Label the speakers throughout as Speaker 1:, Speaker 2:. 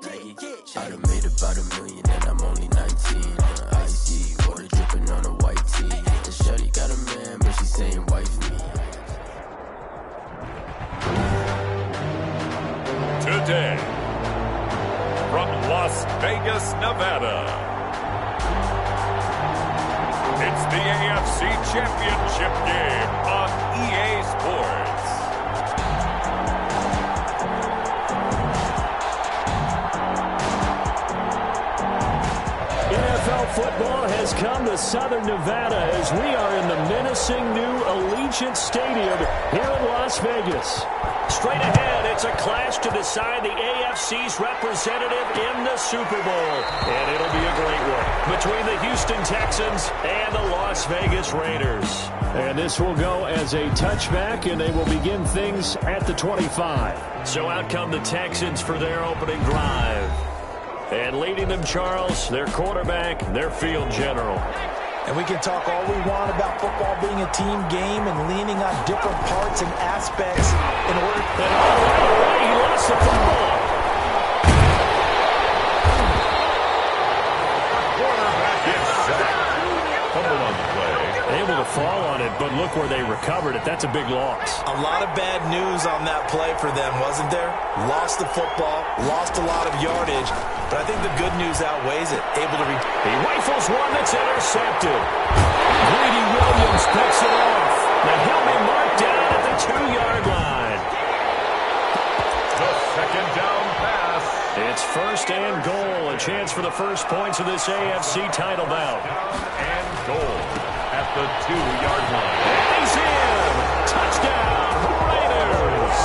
Speaker 1: I done made about $1 million and I'm only 19. Icy, water dripping on a white tee. The shorty got a man, but she saying wife me.
Speaker 2: Today, from Las Vegas, Nevada, it's the AFC Championship game on EA Sports.
Speaker 3: NFL football has come to Southern Nevada as we are in the menacing new Allegiant Stadium here in Las Vegas. Straight ahead, it's a clash to decide the AFC's representative in the Super Bowl. And it'll be a great one between the Houston Texans and the Las Vegas Raiders. And this will go as a touchback, and they will begin things at the 25. So out come the Texans for their opening drive. And leading them, Charles, their quarterback, their field general.
Speaker 4: And we can talk all we want about football being a team game and leaning on different parts and aspects in order to...
Speaker 3: He lost the football.
Speaker 2: Quarterback is sacked. Fumble on the play.
Speaker 3: Able to fall on it, but look where they recovered it. That's a big loss.
Speaker 4: A lot of bad news on that play for them, wasn't there? Lost the football, lost a lot of yardage, but I think the good news outweighs it. Able to...
Speaker 3: He rifles one that's intercepted. Greedy Williams picks it off. Now he'll be marked down at the 2-yard line.
Speaker 2: The second down pass.
Speaker 3: It's first and goal. A chance for the first points of this AFC title bout.
Speaker 2: And goal at the 2-yard line.
Speaker 3: And he's in. Touchdown, Raiders.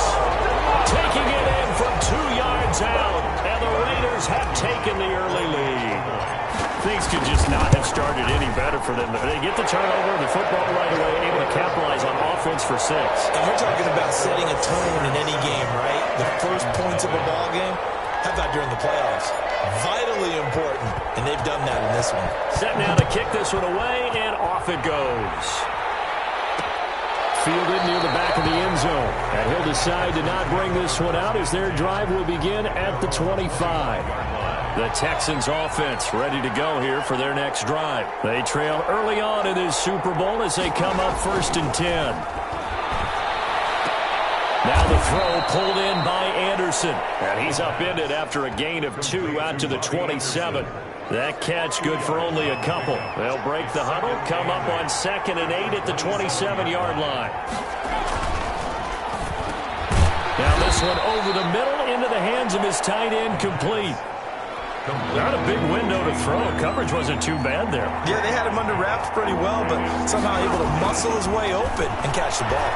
Speaker 3: Taking it in from 2 yards out. And the Raiders have taken the early lead. Things could just not have started any better for them. They get the turnover, the football right away, able to capitalize on offense for 6.
Speaker 4: And we're talking about setting a tone in any game, right? The first points of a ball game, how about during the playoffs? Vitally important, and they've done that in this one.
Speaker 3: Set now to kick this one away, and off it goes. Fielded near the back of the end zone. And he'll decide to not bring this one out as their drive will begin at the 25. The Texans offense ready to go here for their next drive. They trail early on in this Super Bowl as they come up 1st and 10. Now the throw pulled in by Anderson. And he's upended after a gain of 2 out to the 27. That catch good for only a couple. They'll break the huddle, come up on 2nd and 8 at the 27-yard line. Now this one over the middle into the hands of his tight end, complete. Not a big window to throw. Coverage wasn't too bad there.
Speaker 4: Yeah, they had him under wraps pretty well, but somehow able to muscle his way open and catch the ball.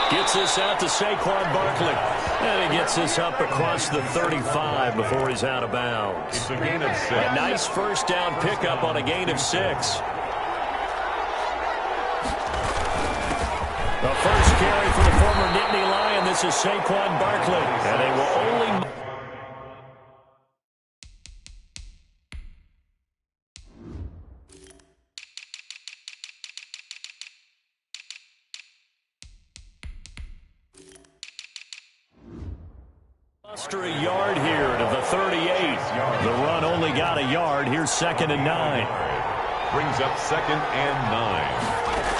Speaker 3: Gets this out to Saquon Barkley. And he gets this up across the 35 before he's out of bounds.
Speaker 2: It's a gain of 6.
Speaker 3: A nice first down pickup on a gain of 6. The first carry for the former Nittany Lion. This is Saquon Barkley. And they will only... muster a yard here to the 38. The run only got a yard. Here's 2nd and 9.
Speaker 2: Brings up 2nd and 9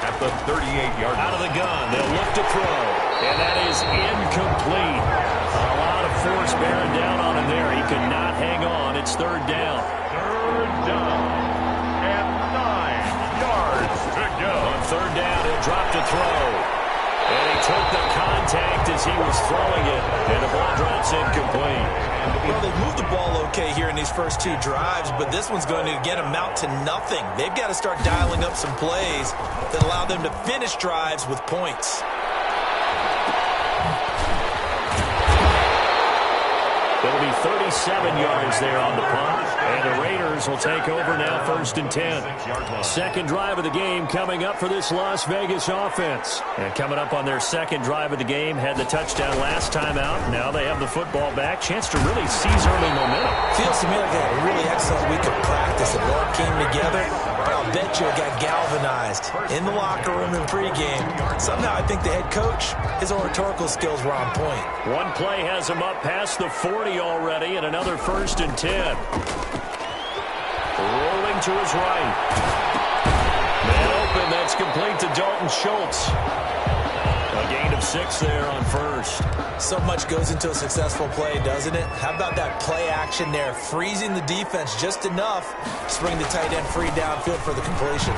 Speaker 2: at the 38-yard line.
Speaker 3: Out of the gun. They'll look to throw. And that is incomplete. A lot of force bearing down on him there. He could not hang on. It's 3rd down.
Speaker 2: 3rd down and 9 yards to go.
Speaker 3: On 3rd down, he'll drop to throw. And he took the contact as he was throwing it. And the ball drops incomplete.
Speaker 4: Well, they've moved the ball okay here in these first 2 drives, but this one's going to, again, amount to nothing. They've got to start dialing up some plays that allow them to finish drives with points.
Speaker 3: It'll be 30 27 yards there on the punt. And the Raiders will take over now, 1st and 10. Second drive of the game coming up for this Las Vegas offense. And coming up on their second drive of the game, had the touchdown last time out. Now they have the football back. Chance to really seize early momentum.
Speaker 4: Feels to me like they had a really excellent week of practice. It all came together. But I'll bet you it got galvanized in the locker room in pregame. Somehow I think the head coach, his oratorical skills were on point.
Speaker 3: One play has him up past the 40 already, and another 1st and 10. Rolling to his right. Man open, that's complete to Dalton Schultz. A gain of 6 there on first.
Speaker 4: So much goes into a successful play, doesn't it? How about that play action there, freezing the defense just enough to bring the tight end free downfield for the completion.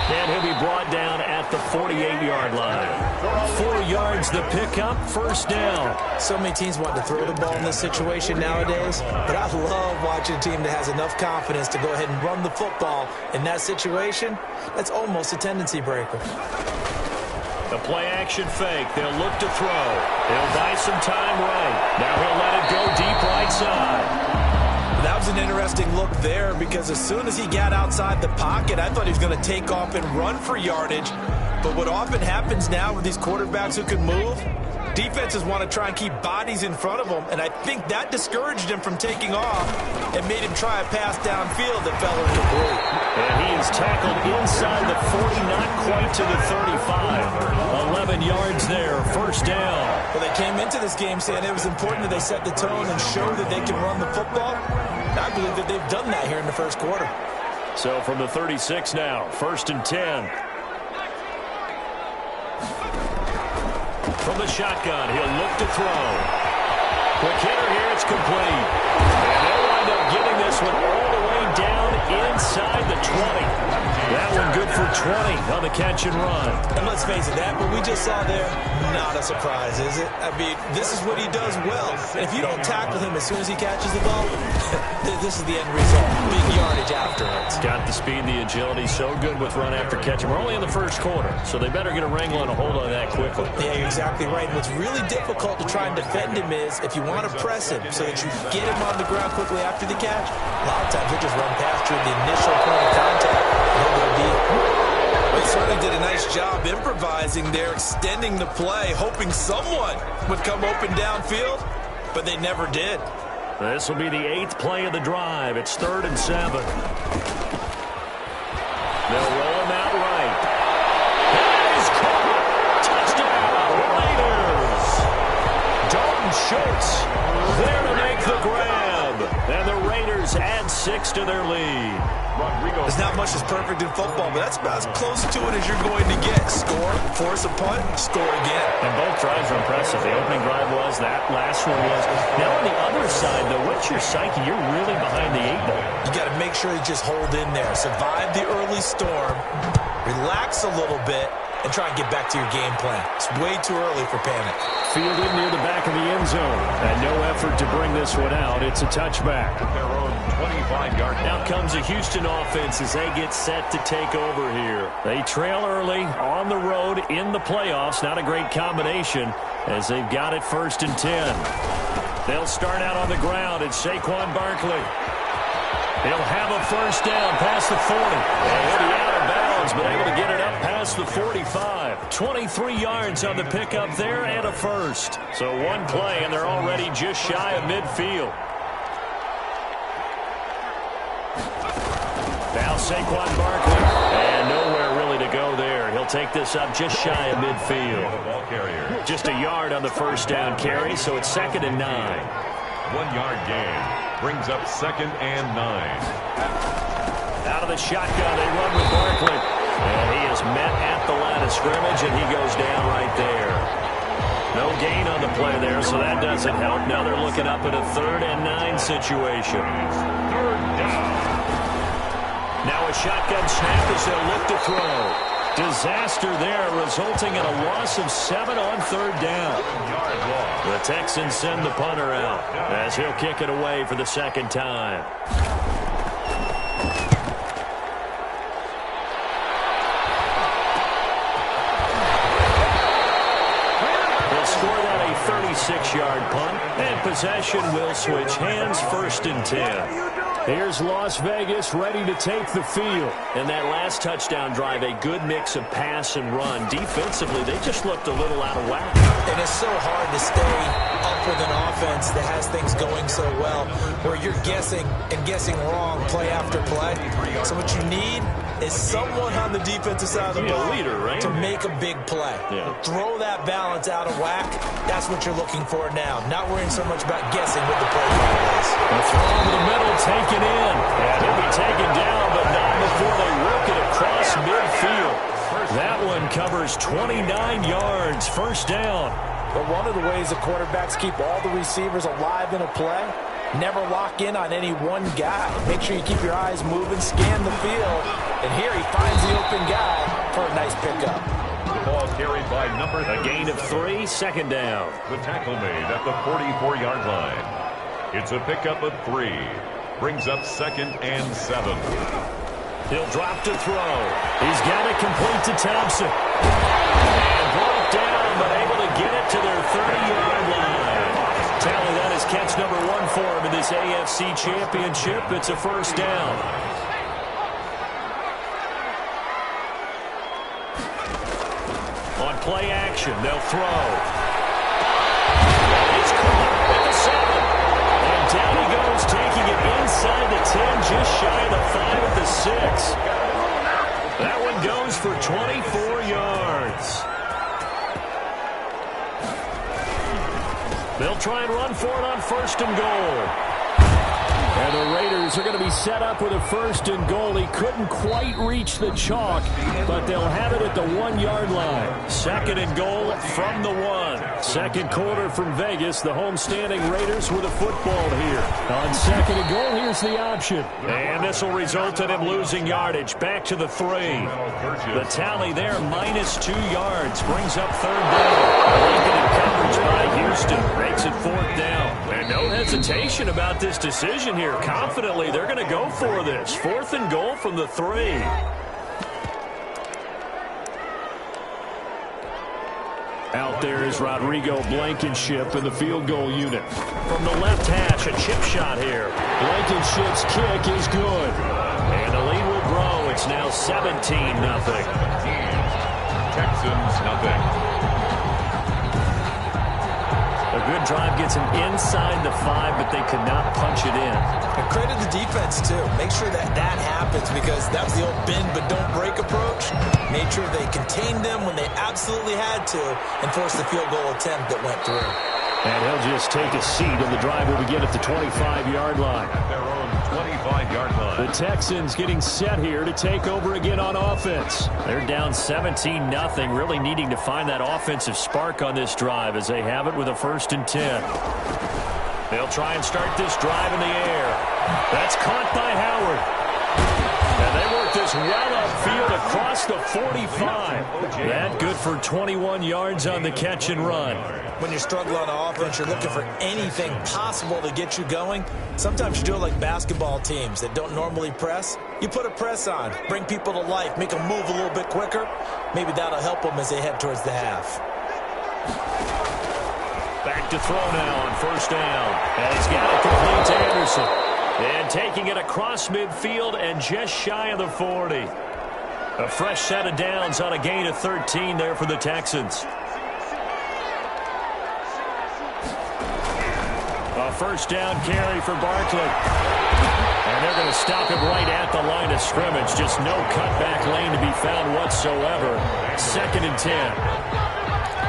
Speaker 3: And he'll be brought down at the 48-yard line. 4 yards the pickup, 1st down.
Speaker 4: So many teams want to throw the ball in this situation nowadays, but I love watching a team that has enough confidence to go ahead and run the football in that situation. That's almost a tendency breaker.
Speaker 3: The play-action fake. They'll look to throw. He'll buy some time right. Now he'll let it go deep right side.
Speaker 4: That was an interesting look there because as soon as he got outside the pocket, I thought he was going to take off and run for yardage. But what often happens now with these quarterbacks who can move, defenses want to try and keep bodies in front of them, and I think that discouraged him from taking off and made him try a pass downfield that fell incomplete.
Speaker 3: And he is tackled inside the 40, not quite to the 35. 11 yards there, 1st down.
Speaker 4: Well, they came into this game saying it was important that they set the tone and show that they can run the football. I believe that they've done that here in the 1st quarter.
Speaker 3: So from the 36 now, 1st and 10. From the shotgun, he'll look to throw. Quick hitter here, it's complete. And they'll wind up getting this one all the way down inside the 20. That one good for 20 on the catch and run.
Speaker 4: And let's face it, that what we just saw there, not a surprise, is it? I mean, this is what he does well. And if you don't tackle him as soon as he catches the ball, this is the end result. Big yardage afterwards.
Speaker 3: Got the speed, the agility, so good with run after catch. We're only in the 1st quarter, so they better get a wrangle and a hold on that quickly.
Speaker 4: Yeah, you're exactly right. And what's really difficult to try and defend him is if you want to press him so that you get him on the ground quickly after the catch, a lot of times he'll just run past you at the initial point of contact. They certainly did a nice job improvising there, extending the play, hoping someone would come open downfield, but they never did.
Speaker 3: This will be the 8th play of the drive. It's 3rd and 7. They'll roll him out right. That is caught. Touchdown, Raiders. Dalton Schultz there to make the grab. And the Raiders add 6 to their lead.
Speaker 4: There's not much that's perfect in football, but that's about as close to it as you're going to get. Score, force a punt, score again.
Speaker 3: And both drives are impressive. The opening drive was, that last one was. Now on the other side, though, what's your psyche? You're really behind the 8 ball.
Speaker 4: You got to make sure you just hold in there. Survive the early storm, relax a little bit, and try and get back to your game plan. It's way too early for panic.
Speaker 3: Fielded near the back of the end zone. And no effort to bring this one out. It's a touchback.
Speaker 2: Their own 25-yard line.
Speaker 3: Now comes a Houston offense as they get set to take over here. They trail early on the road in the playoffs. Not a great combination as they've got it 1st and 10. They'll start out on the ground. It's Saquon Barkley. He'll have a 1st down past the 40. And he'll be out of bounds, but able to get it up past the 45. 23 yards on the pickup there and a 1st. So one play, and they're already just shy of midfield. Now Saquon Barkley, and nowhere really to go there. He'll take this up just shy of midfield. Just a yard on the 1st down carry, so it's 2nd and 9.
Speaker 2: 1-yard gain. Brings up 2nd and 9.
Speaker 3: Out of the shotgun, they run with Barkley. And he is met at the line of scrimmage, and he goes down right there. No gain on the play there, so that doesn't help. Now they're looking up at a 3rd and 9 situation.
Speaker 2: 3rd down.
Speaker 3: Now a shotgun snap as they'll look to throw. Disaster there, resulting in a loss of 7 on 3rd down. The Texans send the punter out as he'll kick it away for the 2nd time. He'll score that a 36-yard punt and possession will switch hands, 1st and 10. Here's Las Vegas ready to take the field. And that last touchdown drive, a good mix of pass and run. Defensively, they just looked a little out of whack.
Speaker 4: And it's so hard to stay up with an offense that has things going so well, where you're guessing and guessing wrong play after play. So what you need is someone on the defensive side of the ball
Speaker 3: leader, right?
Speaker 4: to make a big play.
Speaker 3: Yeah.
Speaker 4: Throw that balance out of whack. That's what you're looking for now. Not worrying so much about guessing what the play call is.
Speaker 3: A throw over the middle, taken in. And he'll be taken down, but not before they work it across midfield. That one covers 29 yards, 1st down.
Speaker 4: But one of the ways the quarterbacks keep all the receivers alive in a play, never lock in on any one guy. Make sure you keep your eyes moving, scan the field, and here he finds the open guy for a nice pickup.
Speaker 2: The ball carried by number
Speaker 3: A gain of 3, 2nd down.
Speaker 2: The tackle made at the 44-yard line. It's a pickup of 3. Brings up 2nd and 7.
Speaker 3: He'll drop to throw. He's got it complete to Thompson. And brought down, but able to get it to their 30-yard line. Tally, that is catch number 1 for him in this AFC Championship. It's a 1st down. On play action, they'll throw. It's caught at the 7. And down he goes, taking it inside the 10, just shy of the 5 at the 6. That one goes for 24 yards. They'll try and run for it on 1st and goal. And the Raiders are going to be set up with a 1st and goal. He couldn't quite reach the chalk, but they'll have it at the 1-yard line. 2nd and goal from the 1. 2nd quarter from Vegas. The homestanding Raiders with a football here. On 2nd and goal, here's the option. And this will result in him losing yardage. Back to the 3. The tally there, -2 yards. Brings up 3rd down. Lincoln in coverage by Houston. Makes it 4th down. And no hesitation about this decision here. Confidently, they're going to go for this. 4th and goal from the 3. Out there is Rodrigo Blankenship in the field goal unit. From the left hash, a chip shot here. Blankenship's kick is good. And the lead will grow. It's now 17-0.
Speaker 2: Texans, nothing.
Speaker 3: A good drive gets him inside the 5, but they could not punch it in.
Speaker 4: And credit the defense, too. Make sure that happens, because that was the old bend but don't break approach. Made sure they contained them when they absolutely had to and forced the field goal attempt that went through.
Speaker 3: And he'll just take a seat, and the drive will begin at the 25-yard line.
Speaker 2: At their own 25-yard line.
Speaker 3: The Texans getting set here to take over again on offense. They're down 17-0, really needing to find that offensive spark on this drive as they have it with a 1st and 10. They'll try and start this drive in the air. That's caught by Howard. And they work this well upfield across the 45. That good for 21 yards on the catch and run.
Speaker 4: When you're struggling on offense, you're looking for anything possible to get you going. Sometimes you do it like basketball teams that don't normally press. You put a press on, bring people to life, make them move a little bit quicker. Maybe that'll help them as they head towards the half.
Speaker 3: Back to throw now on 1st down. And he's got it complete to Anderson. And taking it across midfield and just shy of the 40. A fresh set of downs on a gain of 13 there for the Texans. A 1st down carry for Barkley. And they're going to stop him right at the line of scrimmage. Just no cutback lane to be found whatsoever. 2nd and 10.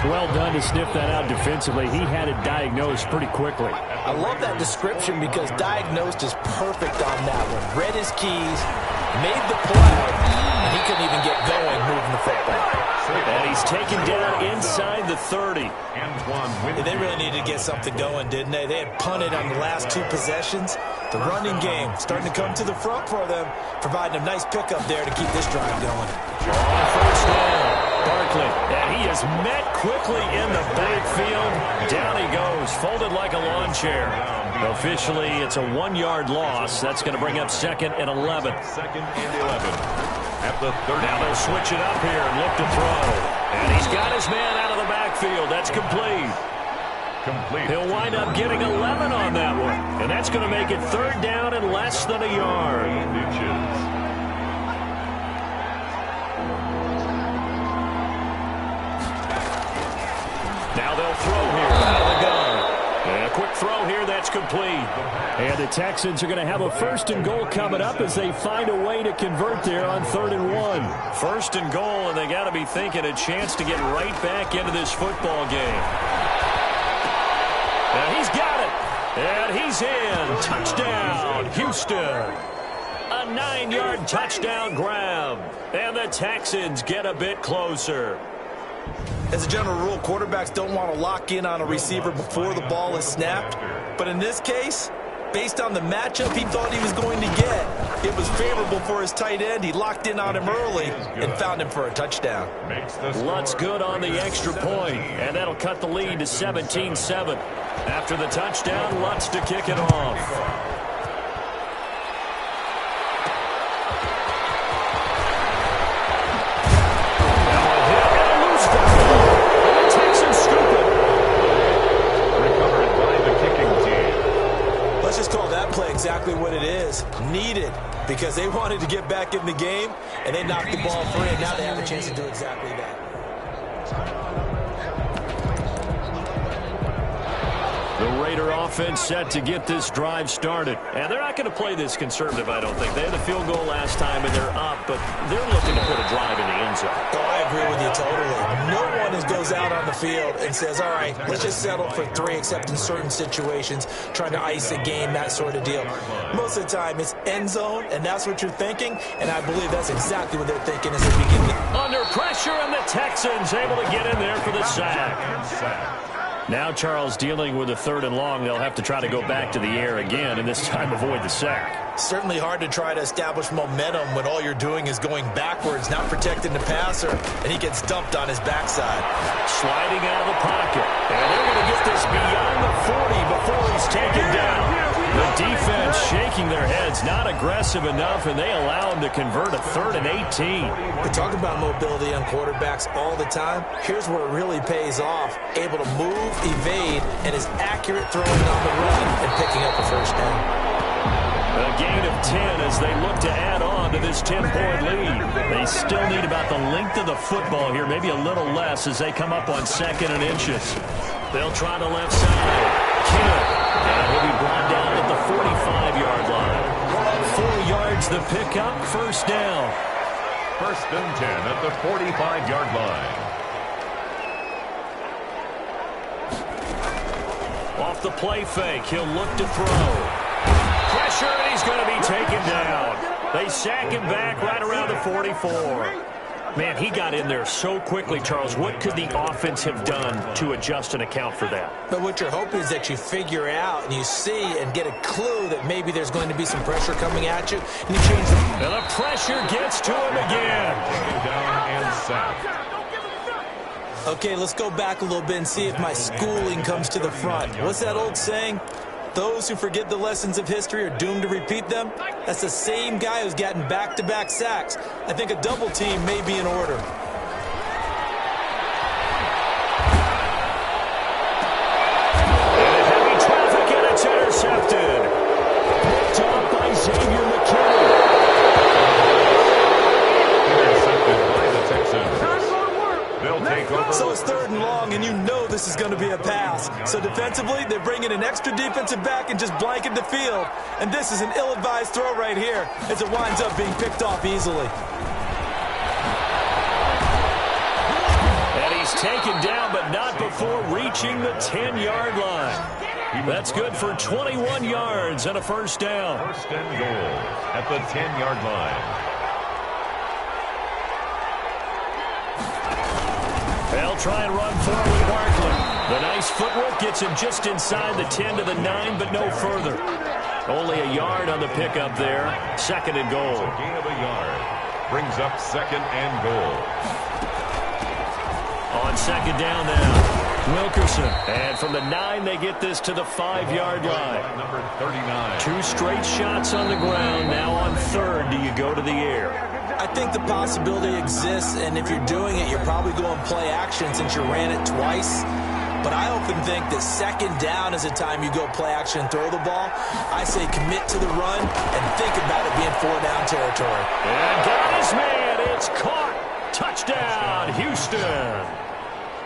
Speaker 3: Well done to sniff that out defensively. He had it diagnosed pretty quickly.
Speaker 4: I love that description because diagnosed is perfect on that one. Read his keys, made the play, and he couldn't even get going moving the football.
Speaker 3: And he's taken down inside the 30.
Speaker 4: They really needed to get something going, didn't they? They had punted on the last 2 possessions. The running game starting to come to the front for them, providing a nice pickup there to keep this drive going.
Speaker 3: On 1st down, Barkley. And he is met quickly in the backfield. Down he goes, folded like a lawn chair. Officially, it's a 1-yard loss. That's going to bring up 2nd and 11.
Speaker 2: 2nd and 11. At the 30.
Speaker 3: Now they'll switch it up here and look to throw. And he's got his man out of the backfield. That's complete.
Speaker 2: Complete.
Speaker 3: He'll wind up getting 11 on that one. And that's going to make it third down and less than a yard. Now they'll throw here out of the gun. And a quick throw here, that's complete. And the Texans are going to have a 1st and goal coming up as they find a way to convert there on 3rd and 1. 1st and goal, and they got to be thinking a chance to get right back into this football game. And he's got it. And he's in. Touchdown, Houston. A 9-yard touchdown grab. And the Texans get a bit closer.
Speaker 4: As a general rule, quarterbacks don't want to lock in on a receiver before the ball is snapped. But in this case, based on the matchup he thought he was going to get, it was favorable for his tight end. He locked in on him early and found him for a touchdown.
Speaker 3: Lutz good on the extra point, and that'll cut the lead to 17-7. After the touchdown, Lutz to kick it off.
Speaker 4: Exactly what it is. Needed, because they wanted to get back in the game, and they knocked the ball free, and now they have a chance to do exactly that.
Speaker 3: The Raider offense set to get this drive started. And they're not going to play this conservative, I don't think. They had the field goal last time, and they're up, but they're looking to put a drive in the end zone.
Speaker 4: Oh, I agree with you totally. No one goes out on the field and says, all right, let's just settle for 3, except in certain situations, trying to ice a game, that sort of deal. Most of the time, it's end zone, and that's what you're thinking, and I believe that's exactly what they're thinking as they begin.
Speaker 3: Under pressure, and the Texans able to get in there for the sack. Now Charles dealing with a 3rd and long. They'll have to try to go back to the air again, and this time avoid the sack.
Speaker 4: Certainly hard to try to establish momentum when all you're doing is going backwards, not protecting the passer, and he gets dumped on his backside.
Speaker 3: Sliding out of the pocket, and they're going to get this beyond the 40 before he's taken down. The defense shaking their heads, not aggressive enough, and they allow him to convert a 3rd and 18.
Speaker 4: We talk about mobility on quarterbacks all the time. Here's where it really pays off. Able to move, evade, and is accurate throwing on the run and picking up a 1st down.
Speaker 3: A gain of 10 as they look to add on to this 10-point lead. They still need about the length of the football here, maybe a little less as they come up on 2nd and inches. They'll try the left side. Kidd. And he'll be brought down at the 45-yard line. 4 yards the pickup, 1st down.
Speaker 2: 1st and 10 at the 45-yard line.
Speaker 3: Off the play fake, he'll look to throw. Pressure, and he's going to be taken down. They sack him back right around the 44. Man, he got in there so quickly, Charles. What could the offense have done to adjust and account for that?
Speaker 4: But what you're hoping is that you figure out and you see and get a clue that maybe there's going to be some pressure coming at you, and you change the...
Speaker 3: And the pressure gets to him again.
Speaker 2: Down and sacked.
Speaker 4: Okay, let's go back a little bit and see if my schooling comes to the front. What's that old saying? Those who forget the lessons of history are doomed to repeat them. That's the same guy who's gotten back-to-back sacks. I think a double team may be in order.
Speaker 3: And heavy traffic, and it's intercepted. Picked off by Xavier McKinney.
Speaker 2: Intercepted by the Texans. They'll take over.
Speaker 4: So it's 3rd and long, and you know this is going to be a pass. So defensively, they're bringing an extra defensive back and just blanket the field. And this is an ill-advised throw right here as it winds up being picked off easily.
Speaker 3: And he's taken down, but not before reaching the 10-yard line. That's good for 21 yards and a 1st down.
Speaker 2: 1st and goal at the 10-yard line.
Speaker 3: They'll try and run forward with Barkley. The nice footwork gets him just inside the 10 to the 9, but no further. Only a yard on the pickup there. 2nd and goal.
Speaker 2: A gain of a yard. Brings up 2nd and goal.
Speaker 3: On 2nd down now. Wilkerson. And from the 9, they get this to the 5-yard line.
Speaker 2: Number 39.
Speaker 3: 2 straight shots on the ground. Now on 3rd, do you go to the air?
Speaker 4: I think the possibility exists, and if you're doing it, you're probably going play action since you ran it twice. but I often think that second down is a time you go play action and throw the ball. I say commit to the run and think about it being 4-down territory.
Speaker 3: And got his man. It's caught. Touchdown, Houston.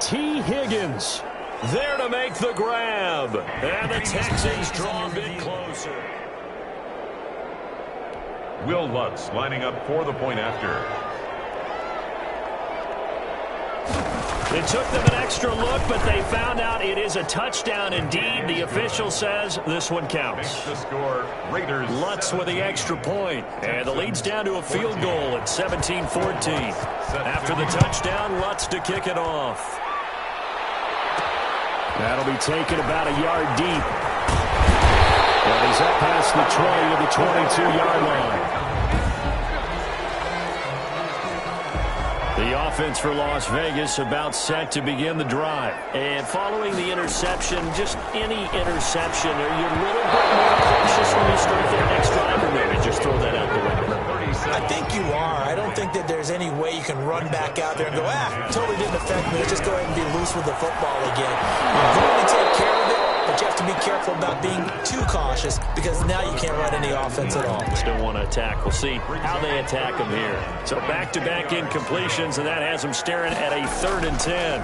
Speaker 3: T. Higgins there to make the grab. And the Texans draw a bit closer.
Speaker 2: Will Lutz lining up for the point after.
Speaker 3: It took them an extra look, but they found out it is a touchdown indeed. The official says this one counts.
Speaker 2: The score, Raiders.
Speaker 3: Lutz with the extra point, and the lead's down to a field goal at 17-14. After the touchdown, Lutz to kick it off. That'll be taken about a yard deep. And he's up past the 20 to the 22-yard line. The offense for Las Vegas about set to begin the drive. And following the interception, just any interception, are you a little bit more cautious when you start that next drive, or maybe just throw that out the window?
Speaker 4: I think you are. I don't think that there's any way you can run back out there and go, totally didn't affect me. Let's just go ahead and be loose with the football again. You're going to take care of it, but you have to be careful about being too cautious because now you can't run any offense at all.
Speaker 3: Still want to attack. We'll see how they attack them here. So back-to-back incompletions, and that has them staring at a 3rd and 10.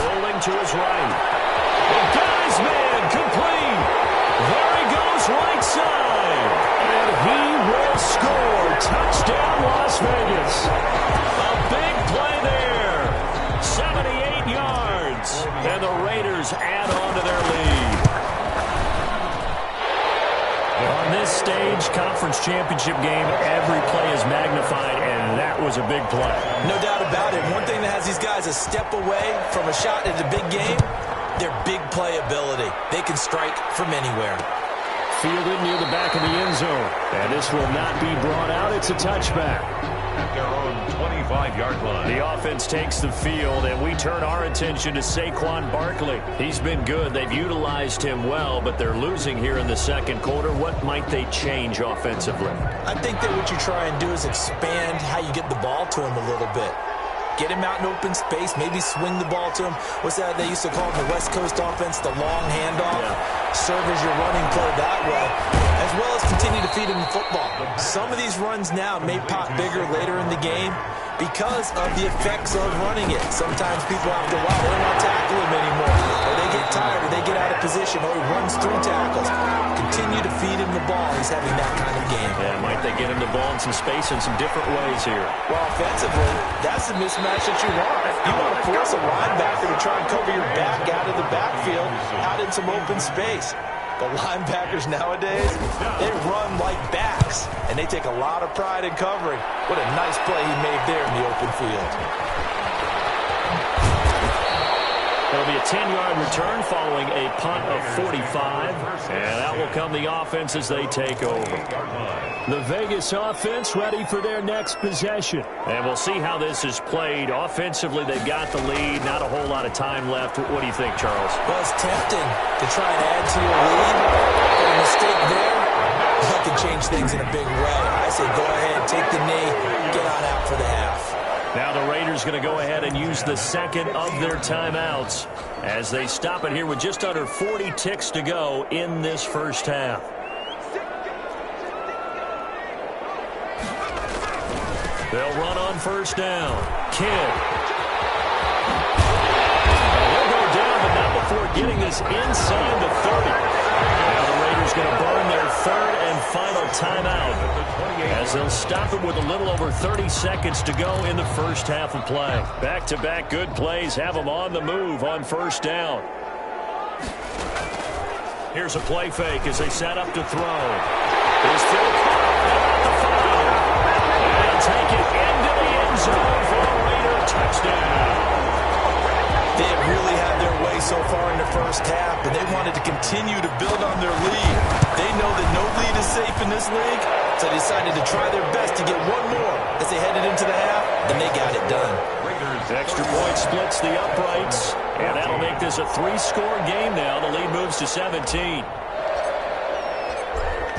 Speaker 3: Rolling to his right. The guy's man complete. There he goes right side. And he will score. Touchdown, Las Vegas. A big play there. 78 yards. And the Raiders add on to their lead. On this stage, conference championship game, every play is magnified, and that was a big play.
Speaker 4: No doubt about it. One thing that has these guys a step away from a shot at a big game, their big play ability. They can strike from anywhere.
Speaker 3: Fielded near the back of the end zone. And this will not be brought out. It's a touchback.
Speaker 2: At their own 25-yard line.
Speaker 3: The offense takes the field, and we turn our attention to Saquon Barkley. He's been good. They've utilized him well, but they're losing here in the second quarter. What might they change offensively?
Speaker 4: I think that what you try and do is expand how you get the ball to him a little bit. Get him out in open space, maybe swing the ball to him. What's that they used to call in the West Coast offense, the long handoff? Yeah. Serve as your running play that way, as well as continue to feed him the football. Some of these runs now may pop bigger later in the game because of the effects of running it. Sometimes people after a while, they don't want to tackle him anymore. Or they get tired, or they get out of position, or he runs through tackles. Continue to feed him the ball. He's having that kind of game.
Speaker 3: Yeah, might they get him the ball in some space in some different ways here?
Speaker 4: Well, offensively, that's the mismatch that you want. You want to force a linebacker to try and cover your back out of the backfield, out in some open space. The linebackers nowadays, they run like backs, and they take a lot of pride in covering. What a nice play he made there in the open field.
Speaker 3: It'll be a 10-yard return following a punt of 45. And out will come the offense as they take over. The Vegas offense ready for their next possession. And we'll see how this is played. Offensively, they've got the lead. Not a whole lot of time left. What do you think, Charles?
Speaker 4: Well, it's tempting to try and add to your lead. But a mistake there, that could change things in a big way. I say go ahead, take the knee, get on out for the half.
Speaker 3: Now the Raiders going to go ahead and use the second of their timeouts as they stop it here with just under 40 ticks to go in this first half. They'll run on first down. Kidd. They'll go down, but not before getting this inside the 30. Now the Raiders going to burn their third and final timeout as they'll stop it with a little over 30 seconds to go in the first half of play. Back-to-back good plays have them on the move on first down. Here's a play fake as they set up to throw. Here's Phil Cobb at the 5. And take it into the end zone for a Raider touchdown.
Speaker 4: They have really had their way so far in the first half, but they wanted to continue to build on their lead. They know that no lead is safe in this league, so they decided to try their best to get one more as they headed into the half, and they got it done.
Speaker 3: Extra point splits the uprights, and that'll make this a 3-score game now. The lead moves to 17.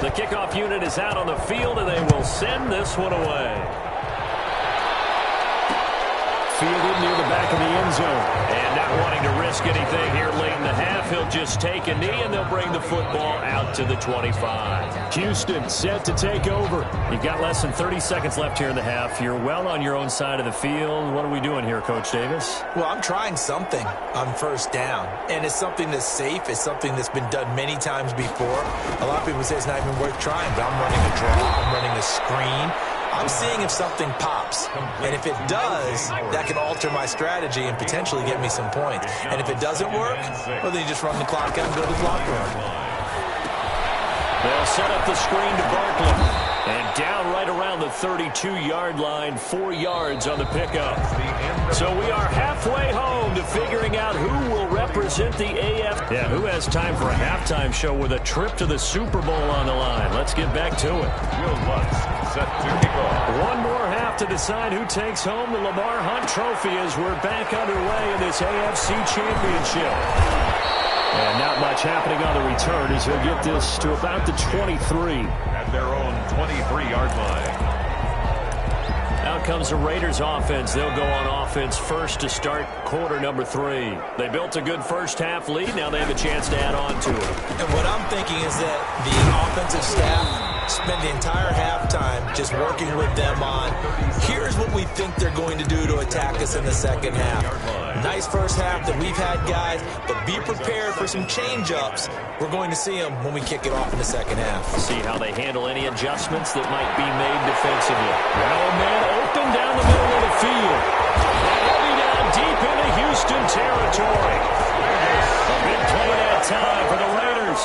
Speaker 3: The kickoff unit is out on the field, and they will send this one away. Fielded near the back of the end zone. And not wanting to risk anything here late in the half, he'll just take a knee, and they'll bring the football out to the 25. Houston set to take over. You've got less than 30 seconds left here in the half. You're well on your own side of the field. What are we doing here, Coach Davis?
Speaker 4: Well, I'm trying something on first down, and it's something that's safe. It's something that's been done many times before. A lot of people say it's not even worth trying, but I'm running a draw. I'm running a screen. I'm seeing if something pops, and if it does, that can alter my strategy and potentially get me some points. And if it doesn't work, well, then you just run the clock out and go to the locker room.
Speaker 3: They'll set up the screen to Barkley. And down right around the 32-yard line, 4 yards on the pickup. So we are halfway home to figuring out who will represent the AF. Yeah, who has time for a halftime show with a trip to the Super Bowl on the line? Let's get back to it.
Speaker 2: Will Lutz set to kick off.
Speaker 3: One more half to decide who takes home the Lamar Hunt Trophy as we're back underway in this AFC Championship. And not much happening on the return as he'll get this to about the 23.
Speaker 2: At their own 23-yard line.
Speaker 3: Out comes the Raiders offense. They'll go on offense first to start quarter number 3. They built a good first half lead. Now they have a chance to add on to it.
Speaker 4: And what I'm thinking is that the offensive staff spend the entire halftime just working with them on, here's what we think they're going to do to attack us in the second half. Nice first half that we've had, guys, but be prepared for some change-ups. We're going to see them when we kick it off in the second half.
Speaker 3: See how they handle any adjustments that might be made defensively. Now man open down the middle of the field. They'll be down deep into Houston territory. A big play that time for the Raiders.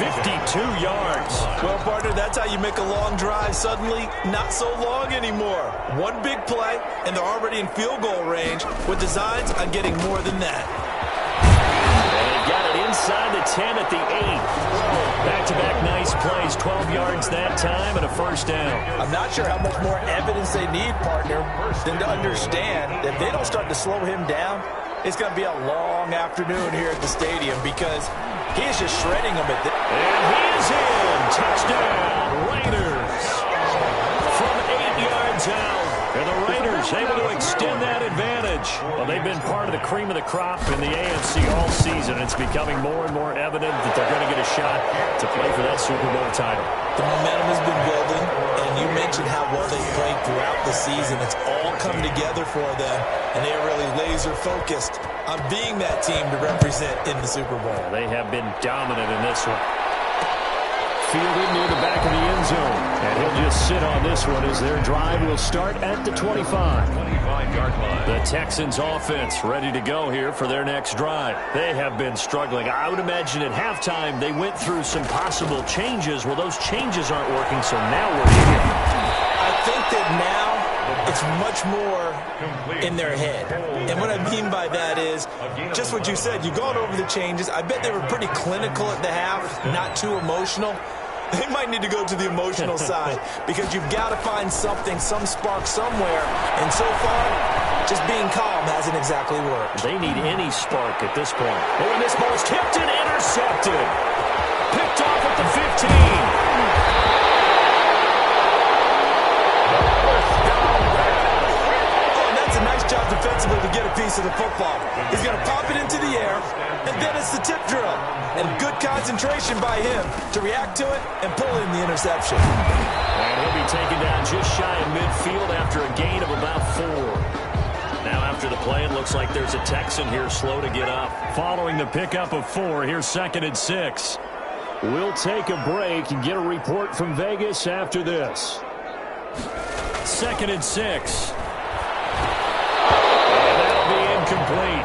Speaker 3: 52 yards.
Speaker 4: Well, partner, that's how you make a long drive suddenly not so long anymore. One big play, and they're already in field goal range with designs on getting more than that.
Speaker 3: And they got it inside the 10 at the 8. Back-to-back nice plays, 12 yards that time and a first down.
Speaker 4: I'm not sure how much more evidence they need, partner, than to understand that if they don't start to slow him down, it's going to be a long afternoon here at the stadium because he is just shredding them at this.
Speaker 3: And he is in. Touchdown, Raiders. From 8 yards out. And the Raiders able to extend that advantage. Well, they've been part of the cream of the crop in the AFC all season. It's becoming more and more evident that they're going to get a shot to play for that Super Bowl title.
Speaker 4: The momentum has been building, and you mentioned how well they've played throughout the season. It's all come together for them, and they are really laser-focused on being that team to represent in the Super Bowl.
Speaker 3: They have been dominant in this one. Fielded near the back of the end zone. And he'll just sit on this one as their drive will start at the 25.
Speaker 2: 25-yard line.
Speaker 3: The Texans offense ready to go here for their next drive. They have been struggling. I would imagine at halftime they went through some possible changes. Well, those changes aren't working, so now we're here.
Speaker 4: I think that now it's much more in their head. And what I mean by that is just what you said. You've gone over the changes. I bet they were pretty clinical at the half, not too emotional. They might need to go to the emotional side because you've got to find something, some spark somewhere. And so far, just being calm hasn't exactly worked.
Speaker 3: They need any spark at this point. Oh, and this ball's tipped and intercepted. Picked off at the 15.
Speaker 4: Job defensively to get a piece of the football. He's going to pop it into the air, and then it's the tip drill. And good concentration by him to react to it and pull in the interception.
Speaker 3: And he'll be taken down just shy of midfield after a gain of about 4. Now after the play, it looks like there's a Texan here slow to get up. Following the pickup of 4, here's 2nd and 6. We'll take a break and get a report from Vegas after this. 2nd and 6. Complete.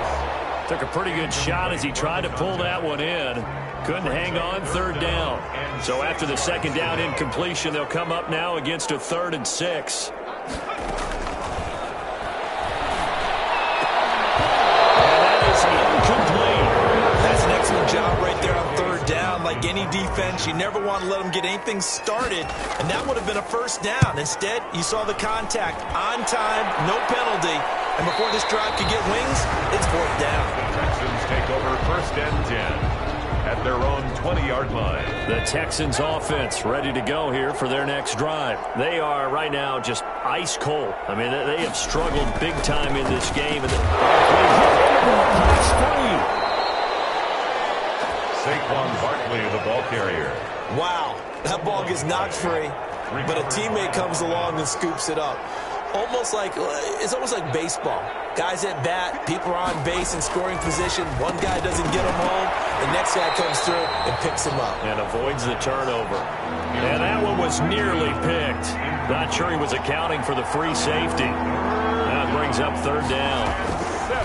Speaker 3: Took a pretty good shot as he tried to pull that one in. Couldn't hang on, 3rd down. So after the 2nd down incompletion, they'll come up now against a 3rd and 6. And that is incomplete.
Speaker 4: That's an excellent job right there on 3rd down. Like any defense, you never want to let them get anything started, and that would have been a 1st down. Instead, you saw the contact on time, no penalty. And before this drive could get wings, it's 4th down.
Speaker 2: The Texans take over 1st and 10 at their own 20-yard line.
Speaker 3: The Texans offense ready to go here for their next drive. They are right now just ice cold. I mean, they have struggled big time in this game. And
Speaker 2: Saquon Barkley, the ball carrier.
Speaker 4: Wow, that ball gets knocked free, but a teammate comes along and scoops it up. It's almost like baseball. Guys at bat, people are on base in scoring position. One guy doesn't get him home. The next guy comes through and picks him up.
Speaker 3: And avoids the turnover. And that one was nearly picked. Not sure he was accounting for the free safety. That brings up third down.
Speaker 2: 7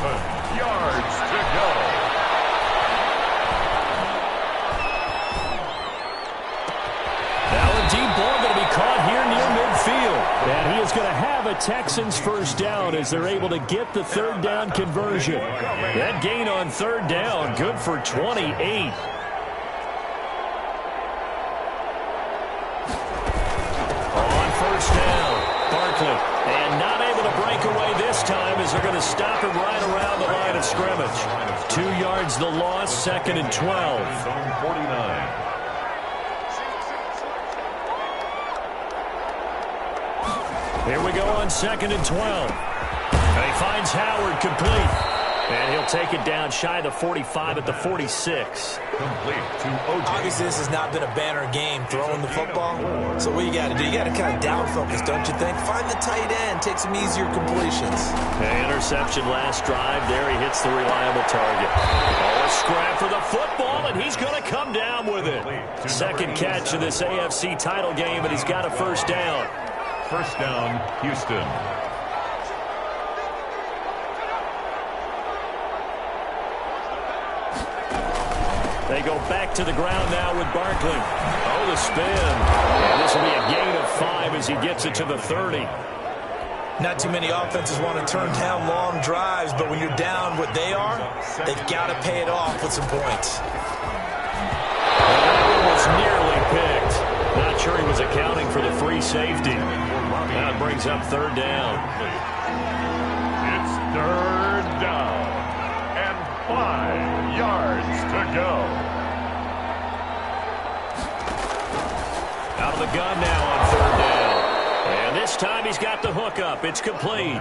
Speaker 2: yards to go.
Speaker 3: Now a deep ball going to be caught here near midfield. And he is going to have a Texans first down as they're able to get the third down conversion. That gain on third down, good for 28. On first down, Barkley. And not able to break away this time as they're going to stop him right around the line of scrimmage. 2 yards the loss, 2nd and 12.
Speaker 2: Zone 49.
Speaker 3: Here we go on 2nd and 12. And he finds Howard complete. And he'll take it down shy of the 45 at the 46.
Speaker 2: Complete to OJ.
Speaker 4: Obviously, this has not been a banner game throwing the football. So what you got to do, you got to kind of down focus, don't you think? Find the tight end, take some easier completions.
Speaker 3: Interception last drive. There he hits the reliable target. Oh, a scrap for the football, and he's going to come down with it. Second catch of this AFC title game, and he's got a first down.
Speaker 2: First down, Houston.
Speaker 3: They go back to the ground now with Barkley. Oh, the spin. And this will be a gain of 5 as he gets it to the 30.
Speaker 4: Not too many offenses want to turn down long drives, but when you're down what they are, they've got to pay it off with some points.
Speaker 3: That was nearly picked. Not sure he was accounting for the free safety. That brings up third down.
Speaker 2: It's third down and 5 yards to go.
Speaker 3: Out of the gun now on third down. And this time he's got the hook up. It's complete.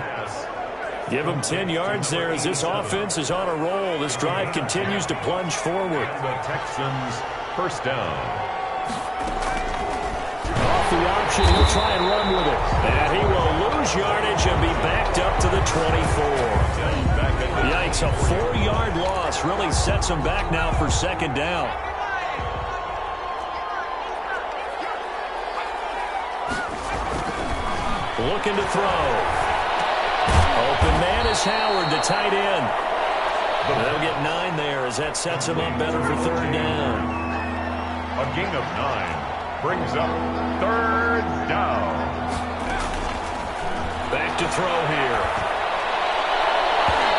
Speaker 3: Give him 10 yards there as this offense is on a roll. This drive continues to plunge forward.
Speaker 2: The Texans first down.
Speaker 3: Off the option, he'll try and run with it. And he will lose yardage and be backed up to the 24. Yikes, a 4-yard loss really sets him back now for second down. Looking to throw. Open man is Howard, the tight end. They'll get 9 there as that sets him up better for third down.
Speaker 2: A gain of 9 brings up third down.
Speaker 3: Back to throw here.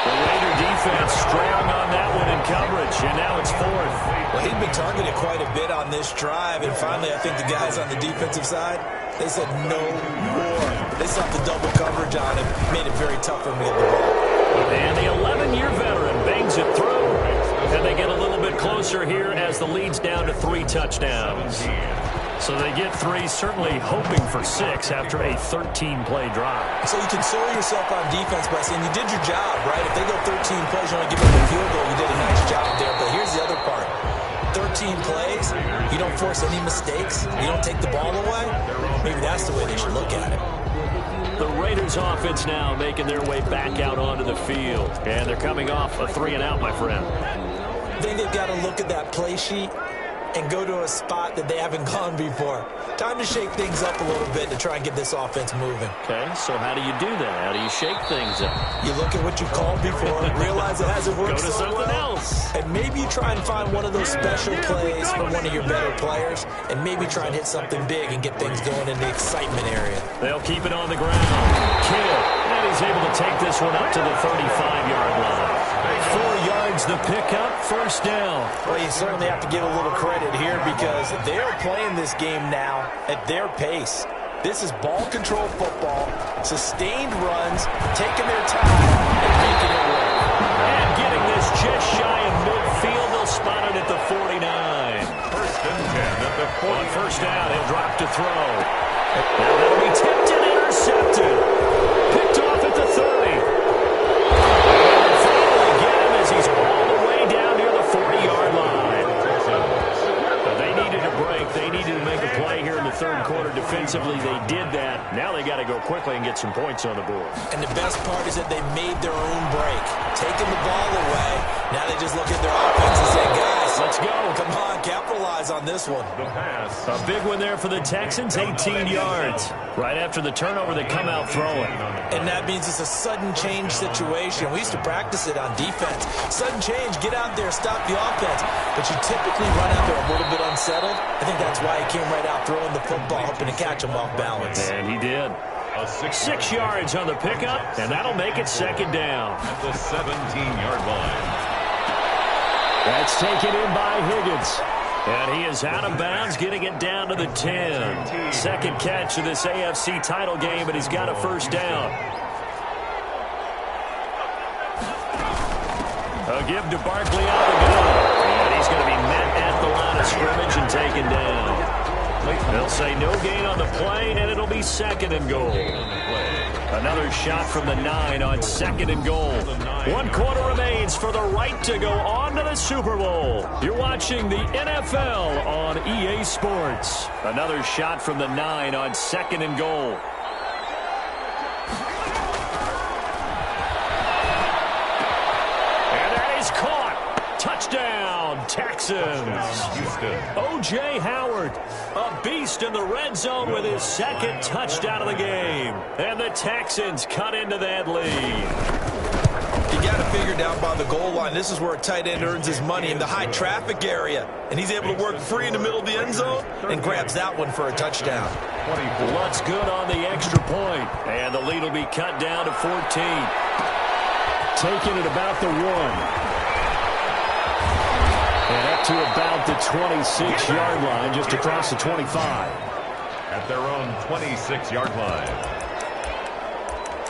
Speaker 3: The Raider defense strong on that one in coverage, and now it's 4th.
Speaker 4: Well, he'd been targeted quite a bit on this drive, and finally I think the guys on the defensive side, they said no more. They stopped the double coverage on him, made it very tough for him to get the ball.
Speaker 3: And the 11-year veteran bangs it through, and they get a little bit closer here as the lead's down to 3 touchdowns. So they get 3, certainly hoping for 6 after a 13-play drive.
Speaker 4: So you console yourself on defense by saying you did your job, right? If they go 13 plays, you only give them a field goal, you did a nice job there. But here's the other part. 13 plays, you don't force any mistakes, you don't take the ball away. Maybe that's the way they should look at it.
Speaker 3: The Raiders offense now making their way back out onto the field. And they're coming off a 3-and-out, my friend.
Speaker 4: I think they've got to look at that play sheet and go to a spot that they haven't gone before. Time to shake things up a little bit to try and get this offense moving.
Speaker 3: Okay, so how do you do that? How do you shake things up?
Speaker 4: You look at what you called before, realize it hasn't worked
Speaker 3: Go to
Speaker 4: so
Speaker 3: something
Speaker 4: well,
Speaker 3: else.
Speaker 4: and maybe you try and find one of those special plays from one of your better players, and maybe try and hit something big and get things going in the excitement area.
Speaker 3: They'll keep it on the ground. Kill. And he's able to take this one up to the 35-yard line. 4 yards the pickup, first down.
Speaker 4: Well, you certainly have to give a little credit here because they're playing this game now at their pace. This is ball control football, sustained runs, taking their time, and making it work.
Speaker 3: And getting this just shy of midfield, they'll spot it at the 49.
Speaker 2: and 10 at the 40.
Speaker 3: On first down, he'll drop to throw. Now that'll be tipped and intercepted. Picked off at the 30. And finally get him as he's all the way down near the 40-yard line. They needed a break. They needed to make a play here in the third quarter defensively. They did that. Now they got to go quickly and get some points on the board.
Speaker 4: And the best part is that they made their own break. Taking the ball away. Now they just look at their offense and say, guys, let's go. Come on, capitalize on this one.
Speaker 2: The pass.
Speaker 3: A big one there for the Texans, 18 yards. Right after the turnover, they come out throwing.
Speaker 4: And that means it's a sudden change situation. We used to practice it on defense. Sudden change, get out there, stop the offense. But you typically run out there a little bit unsettled. I think that's why he came right out throwing the football, hoping to catch him off balance.
Speaker 3: And he did. 6 yards on the pickup, and that'll make it second down.
Speaker 2: At the 17-yard line.
Speaker 3: That's taken in by Higgins. And he is out of bounds, getting it down to the 10. Second catch of this AFC title game, and he's got a first down. A give to Barkley out of the gun. And he's going to be met at the line of scrimmage and taken down. They'll say no gain on the play, and it'll be second and goal. Another shot from the 9 on second and goal. 1 quarter remains for the right to go on to the Super Bowl. You're watching the NFL on EA Sports. Another shot from the 9 on second and goal. And that is caught. Touchdown, Texans.
Speaker 2: Houston.
Speaker 3: O.J. Howard, a beast in the red zone with his second touchdown of the game. And the Texans cut into that lead.
Speaker 4: You got to figure down by the goal line, this is where a tight end earns his money in the high traffic area. And he's able to work free in the middle of the end zone and grabs that one for a touchdown.
Speaker 3: Looks good on the extra point. And the lead will be cut down to 14. Taking it about the 1. And up to about the 26-yard line, just across the 25.
Speaker 2: At their own 26-yard line.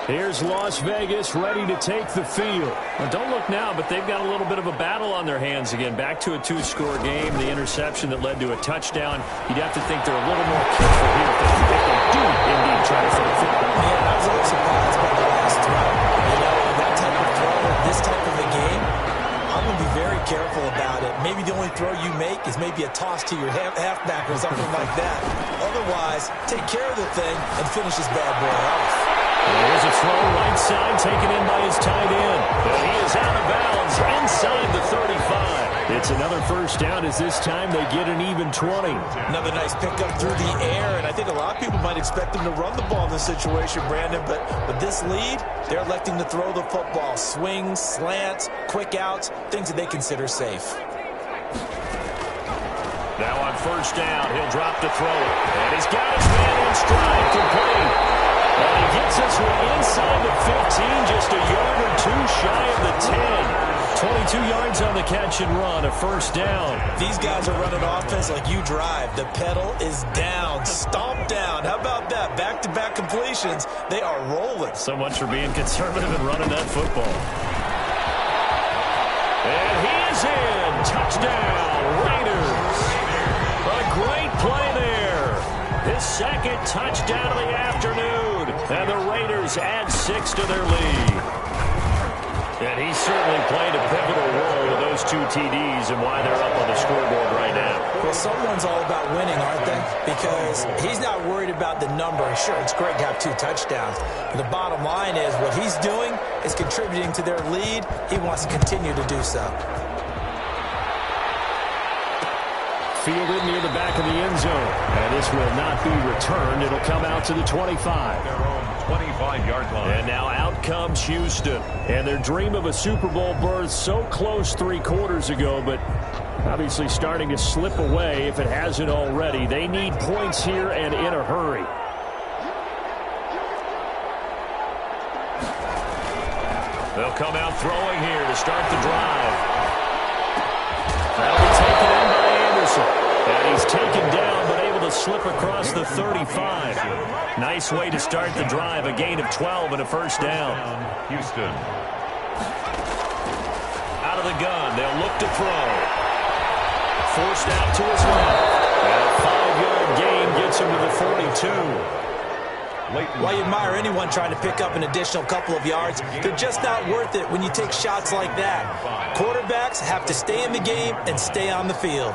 Speaker 3: Here's Las Vegas ready to take the field. Well, don't look now, but they've got a little bit of a battle on their hands again. Back to a 2-score game. The interception that led to a touchdown. You'd have to think they're a little more careful here if they do indeed try to throw the football.
Speaker 4: Yeah, I was a little surprised by the last throw. You know, that type of throw, this type of a game, I'm going to be very careful about it. Maybe the only throw you make is maybe a toss to your halfback or something like that. Otherwise, take care of the thing and finish this bad boy off.
Speaker 3: There's a throw right side taken in by his tight end. But he is out of bounds inside the 35. It's another first down as this time they get an even 20.
Speaker 4: Another nice pickup through the air, and I think a lot of people might expect him to run the ball in this situation, Brandon, but with this lead, they're electing to throw the football. Swings, slants, quick outs, things that they consider safe.
Speaker 3: Now on first down, he'll drop to throw it. And he's got his man in stride, complete. And he gets this one inside the 15, just a yard or two shy of the 10. 22 yards on the catch and run, a first down.
Speaker 4: These guys are running offense like you drive. The pedal is down, stomp down. How about that? Back-to-back completions. They are rolling.
Speaker 3: So much for being conservative and running that football. And he is in. Touchdown, Raiders. A great play there. His second touchdown of the afternoon. And the Raiders add 6 to their lead. And he certainly played a pivotal role with those 2 TDs and why they're up on the scoreboard right now.
Speaker 4: Well, someone's all about winning, aren't they? Because he's not worried about the number. Sure, it's great to have 2 touchdowns. But the bottom line is what he's doing is contributing to their lead. He wants to continue to do so.
Speaker 3: Fielded near the back of the end zone. And this will not be returned. It'll come out to the 25.
Speaker 2: Their own 25-yard line.
Speaker 3: And now out comes Houston. And their dream of a Super Bowl berth so close 3 quarters ago, but obviously starting to slip away if it hasn't already. They need points here and in a hurry. They'll come out throwing here to start the drive. That'll be taken in by Anderson. And he's taken down, but able to slip across the 35. Nice way to start the drive. A gain of 12 and a first down.
Speaker 2: Houston.
Speaker 3: Out of the gun. They'll look to throw. forced out to his left. And a 5-yard gain gets him to the 42.
Speaker 4: While you admire anyone trying to pick up an additional couple of yards, they're just not worth it when you take shots like that. Quarterbacks have to stay in the game and stay on the field.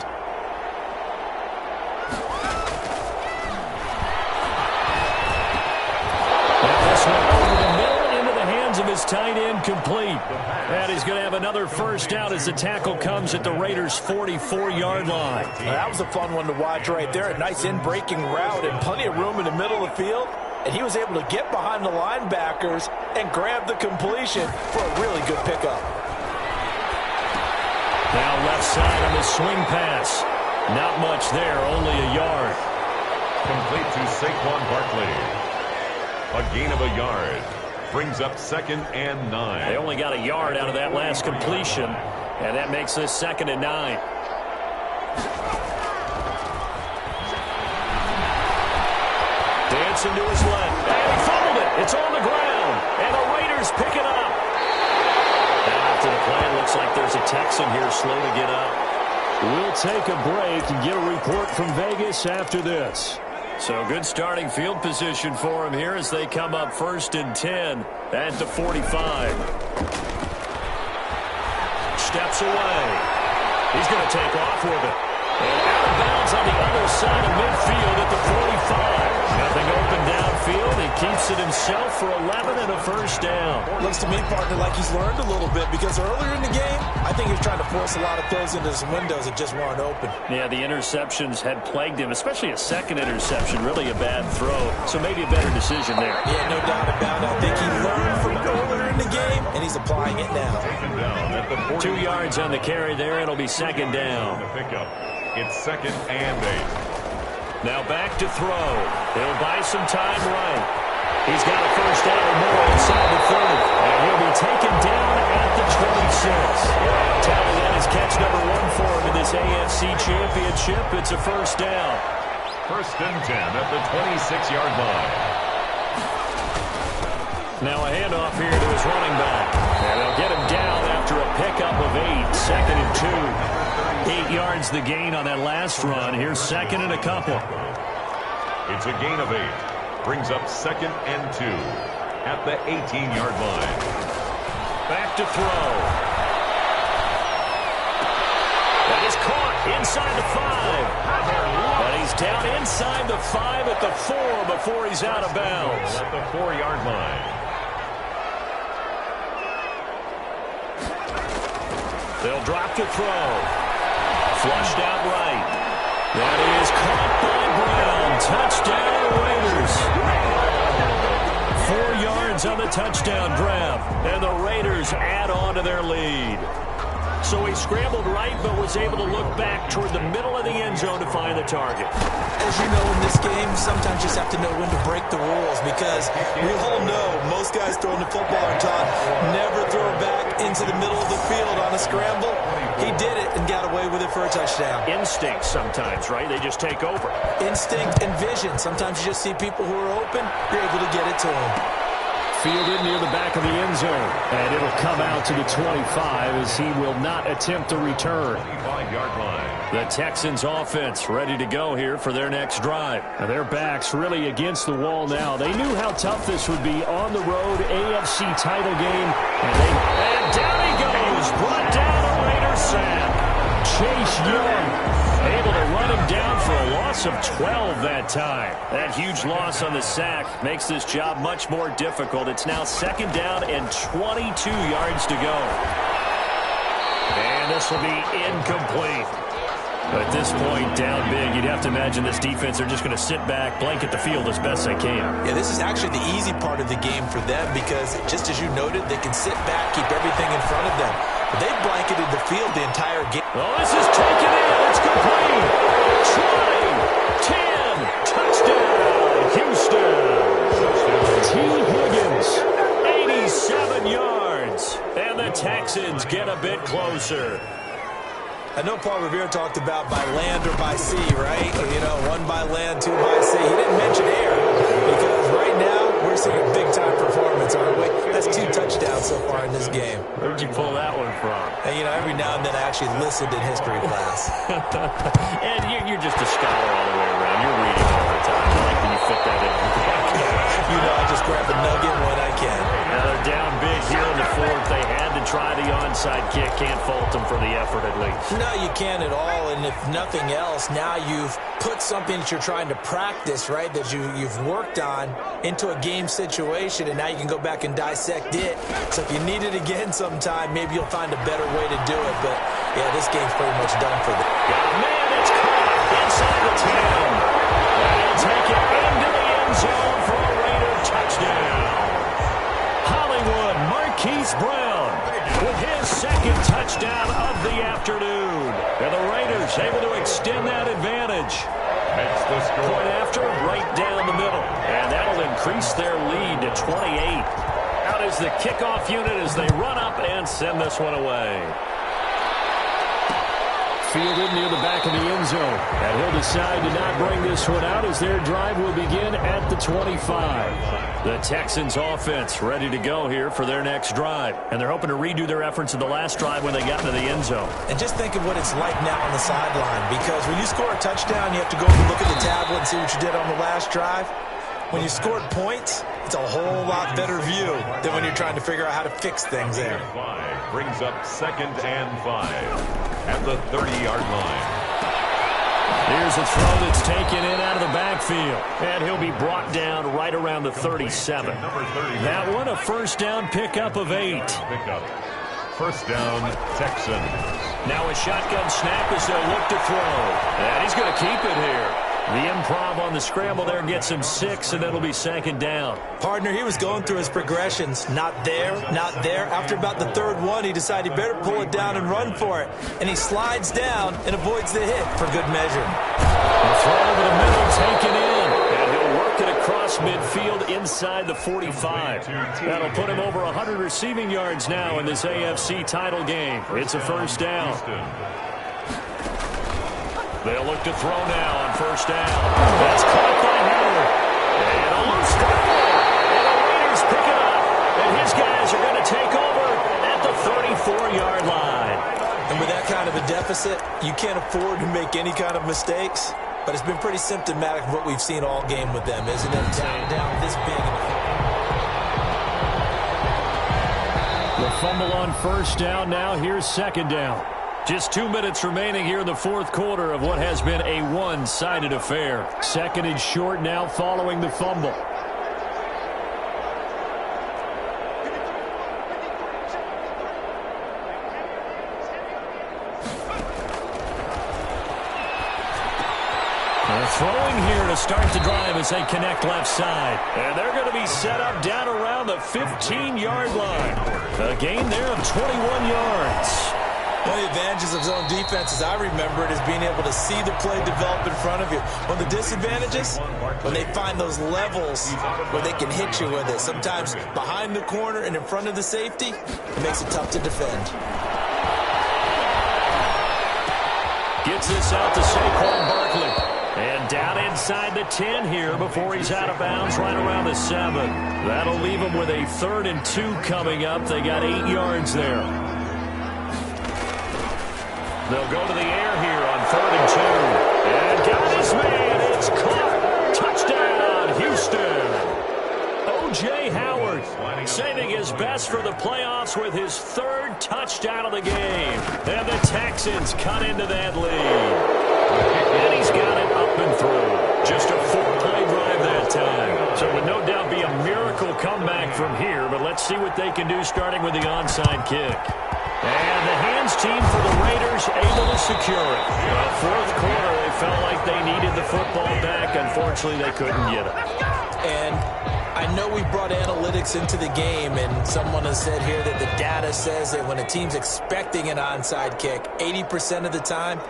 Speaker 3: His tight end complete. And he's going to have another first down as the tackle comes at the Raiders' 44-yard line.
Speaker 4: That was a fun one to watch right there. A nice in-breaking route and plenty of room in the middle of the field. And he was able to get behind the linebackers and grab the completion for a really good pickup.
Speaker 3: Now left side on the swing pass. Not much there, only a yard.
Speaker 2: Complete to Saquon Barkley. A gain of a yard. Brings up 2nd and 9.
Speaker 3: They only got a yard out of that last completion, and that makes this 2nd and 9. Dancing to his left, and he fumbled it. It's on the ground, and the Raiders pick it up. And after the play, it looks like there's a Texan here slow to get up. We'll take a break and get a report from Vegas after this. So good starting field position for him here as they come up 1st and 10 at the 45. Steps away. He's going to take off with it. And out of bounds on the other side of midfield at the 45. Nothing open downfield. He keeps it himself for 11 and a first down.
Speaker 4: Looks to me, partner, like he's learned a little bit because earlier in the game, I think he was trying to force a lot of throws into some windows that just weren't open.
Speaker 3: Yeah, the interceptions had plagued him, especially a second interception, really a bad throw. So maybe a better decision there.
Speaker 4: Yeah, no doubt about it. I think he learned from earlier in the game, and he's applying it now.
Speaker 3: 2 yards on the carry there. It'll be 2nd down.
Speaker 2: It's 2nd and 8.
Speaker 3: Now back to throw. He'll buy some time right. He's got a first down or more inside the 30. And he'll be taken down at the 26. Tally that is catch number 1 for him in this AFC Championship. It's a first down.
Speaker 2: 1st and 10 at the 26-yard line.
Speaker 3: Now a handoff here to his running back. And they'll get him down after a pickup of 8. 2nd and 2. 8 yards the gain on that last run. Here's 2nd and a couple.
Speaker 2: It's a gain of 8. Brings up 2nd and 2 at the 18-yard line.
Speaker 3: Back to throw. That is caught inside the 5. But he's down inside the 5 at the 4 before he's out of bounds.
Speaker 2: At the 4-yard line.
Speaker 3: They'll drop to throw. Flushed out right. That is caught by Brown. Touchdown, Raiders. 4 yards on the touchdown grab. And the Raiders add on to their lead. So he scrambled right, but was able to look back toward the middle of the end zone to find the target.
Speaker 4: As you know, in this game, sometimes you just have to know when to break the rules because we all know most guys throwing the football are taught never throw it back into the middle of the field on a scramble. He did it and got away with it for a touchdown.
Speaker 3: Instinct sometimes, right? They just take over.
Speaker 4: Instinct and vision. Sometimes you just see people who are open, you're able to get it to them.
Speaker 3: Fielded near the back of the end zone. And it'll come out to the 25 as he will not attempt a return.
Speaker 2: 25-yard line.
Speaker 3: The Texans offense ready to go here for their next drive. And their backs really against the wall now. They knew how tough this would be on the road, AFC title game. And down he goes. Brought down a Raider sack. Chase Young able to run him down for a loss of 12 that time. That huge loss on the sack makes this job much more difficult. It's now 2nd down and 22 yards to go. And this will be incomplete. But at this point, down big, you'd have to imagine this defense are just going to sit back, blanket the field as best they can.
Speaker 4: Yeah, this is actually the easy part of the game for them because, just as you noted, they can sit back, keep everything in front of them. But they've blanketed the field the entire game.
Speaker 3: Oh, this is taken in. It's complete. 20, 10, touchdown, Houston. T. Higgins, 87 yards. And the Texans get a bit closer.
Speaker 4: I know Paul Revere talked about by land or by sea, right? You know, 1 by land, 2 by sea. He didn't mention air because right now we're seeing a big-time performance offense, aren't we? That's 2 touchdowns so far in this game.
Speaker 3: Where'd you pull that one from?
Speaker 4: And, you know, every now and then I actually listened in history class.
Speaker 3: And you're just a scholar all the way around. You're reading all the time. I like when you fit that in.
Speaker 4: You know, I just grab a nugget when I can.
Speaker 3: Now they're down big here in the fourth. They had to try the onside kick. Can't fault them for the effort at least.
Speaker 4: No, you can't at all. And if nothing else, now you've put something that you're trying to practice, right, that you've worked on into a game situation, and now you can go back and dissect it. So if you need it again sometime, maybe you'll find a better way to do it. But, yeah, this game's pretty much done for them.
Speaker 3: Man, it's caught inside the 10. They'll take it into the end zone for a Raider touchdown. Hollywood Marquise Brown with his second touchdown of the afternoon. And the Raiders able to extend that advantage.
Speaker 2: Makes the score.
Speaker 3: Point after, right down the middle. And that'll increase their lead to 28. Out is the kickoff unit as they run up and send this one away. Fielded near the back of the end zone. And he'll decide to not bring this one out as their drive will begin at the 25. The Texans offense ready to go here for their next drive. And they're hoping to redo their efforts in the last drive when they got into the end zone.
Speaker 4: And just think of what it's like now on the sideline, because when you score a touchdown, you have to go and look at the tablet and see what you did on the last drive. When you scored points, it's a whole lot better view than when you're trying to figure out how to fix things there.
Speaker 2: Brings up 2nd and 5 at the 30-yard line.
Speaker 3: Here's a throw that's taken in out of the backfield. And he'll be brought down right around the 37. That one a first down pickup of 8.
Speaker 2: Pickup. First down, Texans.
Speaker 3: Now a shotgun snap as they'll look to throw. And he's going to keep it here. The improv on the scramble there gets him 6, and that'll be 2nd down.
Speaker 4: Partner, he was going through his progressions. Not there, not there. After about the 3rd one, he decided he better pull it down and run for it. And he slides down and avoids the hit for good measure.
Speaker 3: The throw over the middle taken in. And he'll work it across midfield inside the 45. That'll put him over 100 receiving yards now in this AFC title game. It's a first down. They'll look to throw now on first down. That's caught by Howard. And a loose ball. And the Raiders pick it up. And his guys are going to take over at the 34-yard line.
Speaker 4: And with that kind of a deficit, you can't afford to make any kind of mistakes. But it's been pretty symptomatic of what we've seen all game with them, isn't it? Down this big.
Speaker 3: The fumble on first down. Now here's 2nd down. Just 2 minutes remaining here in the fourth quarter of what has been a one-sided affair. 2nd and short now following the fumble. They're throwing here to start the drive as they connect left side. And they're going to be set up down around the 15-yard line. A gain there of 21 yards.
Speaker 4: One of the advantages of zone defense, as I remember it, is being able to see the play develop in front of you. One of the disadvantages, when they find those levels where they can hit you with it. Sometimes behind the corner and in front of the safety, it makes it tough to defend.
Speaker 3: Gets this out to Saquon Barkley. And down inside the 10 here before he's out of bounds right around the 7. That'll leave him with a 3rd and 2 coming up. They got 8 yards there. They'll go to the air here on 3rd and 2. And got his man. It's caught. Touchdown, Houston. O.J. Howard saving his best for the playoffs with his 3rd touchdown of the game. And the Texans cut into that lead. And he's got it up and through. Just a 4-play drive that time. So it would no doubt be a miracle comeback from here, but let's see what they can do starting with the onside kick. And the hands team for the Raiders able to secure it. Fourth quarter, they felt like they needed the football back. Unfortunately, they couldn't get it.
Speaker 4: And I know we brought analytics into the game, and someone has said here that the data says that when a team's expecting an onside kick, 80% of the time,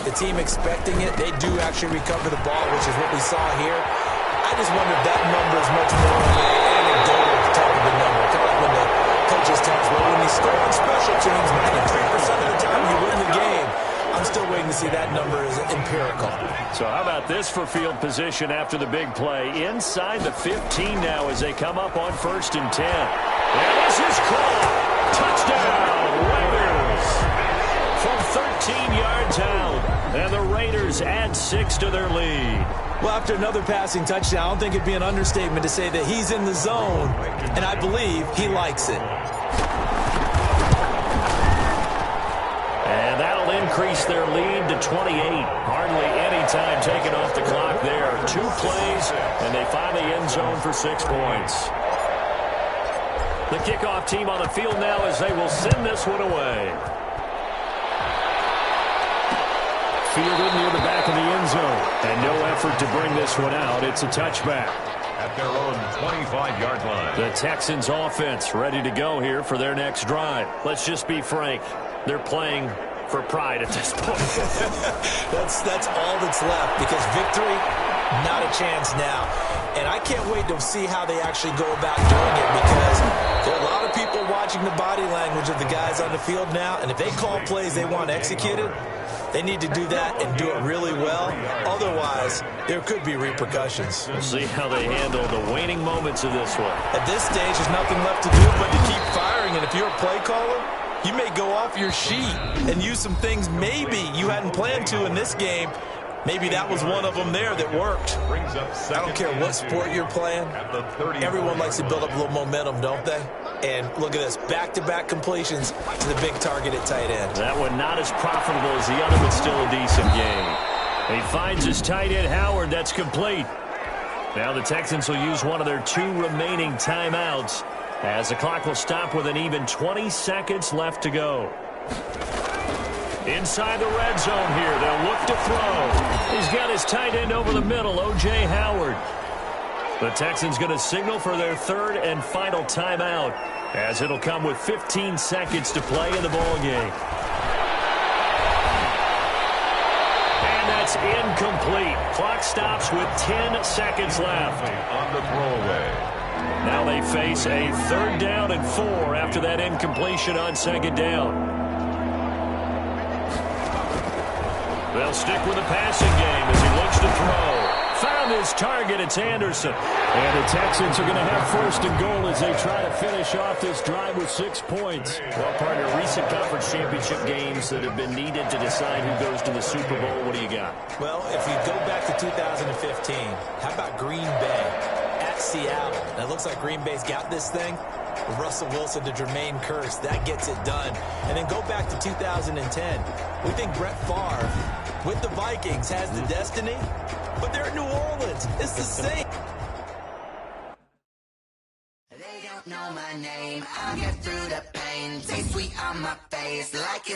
Speaker 4: the team expecting it, they do actually recover the ball, which is what we saw here. I just wonder if that number is much more of an anecdotal type of a number. Kind of like when the coaches tell us, well, when you score on special teams, 93% of the time you win the game. I'm still waiting to see that number is empirical.
Speaker 3: So how about this for field position after the big play? Inside the 15 now as they come up on 1st and 10. And this is caught. Touchdown, Raiders. From 13 yards out. And the Raiders add 6 to their lead.
Speaker 4: Well, after another passing touchdown, I don't think it'd be an understatement to say that he's in the zone, and I believe he likes it.
Speaker 3: And that'll increase their lead to 28. Hardly any time taken off the clock there. 2 plays, and they find the end zone for 6 points. The kickoff team on the field now as they will send this one away. Fielded near the back of the end zone. And no effort to bring this one out. It's a touchback.
Speaker 2: At their own 25-yard line.
Speaker 3: The Texans offense ready to go here for their next drive. Let's just be frank. They're playing for pride at this point.
Speaker 4: That's all that's left, because victory, not a chance now. And I can't wait to see how they actually go about doing it, because there are a lot of people watching the body language of the guys on the field now, and if they call plays they want executed, they need to do that and do it really well. Otherwise, there could be repercussions.
Speaker 3: We'll see how they handle the waning moments of this one.
Speaker 4: At this stage, there's nothing left to do but to keep firing, and if you're a play caller, you may go off your sheet and use some things maybe you hadn't planned to in this game. Maybe that was one of them there that worked. I don't care what sport you're playing. Everyone likes to build up a little momentum, don't they? And look at this, back-to-back completions to the big target at tight end.
Speaker 3: That one not as profitable as the other, but still a decent game. He finds his tight end, Howard. That's complete. Now the Texans will use one of their 2 remaining timeouts, as the clock will stop with an even 20 seconds left to go. Inside the red zone here, they'll look to throw. He's got his tight end over the middle, O.J. Howard. The Texans going to signal for their 3rd and final timeout, as it'll come with 15 seconds to play in the ballgame. And that's incomplete. Clock stops with 10 seconds left.
Speaker 2: On the throwaway.
Speaker 3: Now they face a 3rd down and 4 after that incompletion on 2nd down. They'll stick with the passing game as he looks to throw. Found his target. It's Anderson. And the Texans are going to have 1st and goal as they try to finish off this drive with 6 points.
Speaker 5: Well, partner, recent conference championship games that have been needed to decide who goes to the Super Bowl. What do you got?
Speaker 4: Well, if we go back to 2015, how about Green Bay at Seattle? And it looks like Green Bay's got this thing. Russell Wilson to Jermaine Kearse, that gets it done. And then go back to 2010. We think Brett Favre with the Vikings has the destiny, but they're in New Orleans. It's the same.
Speaker 6: They don't know my name. I'll get through the pain. Stay sweet on my face like it's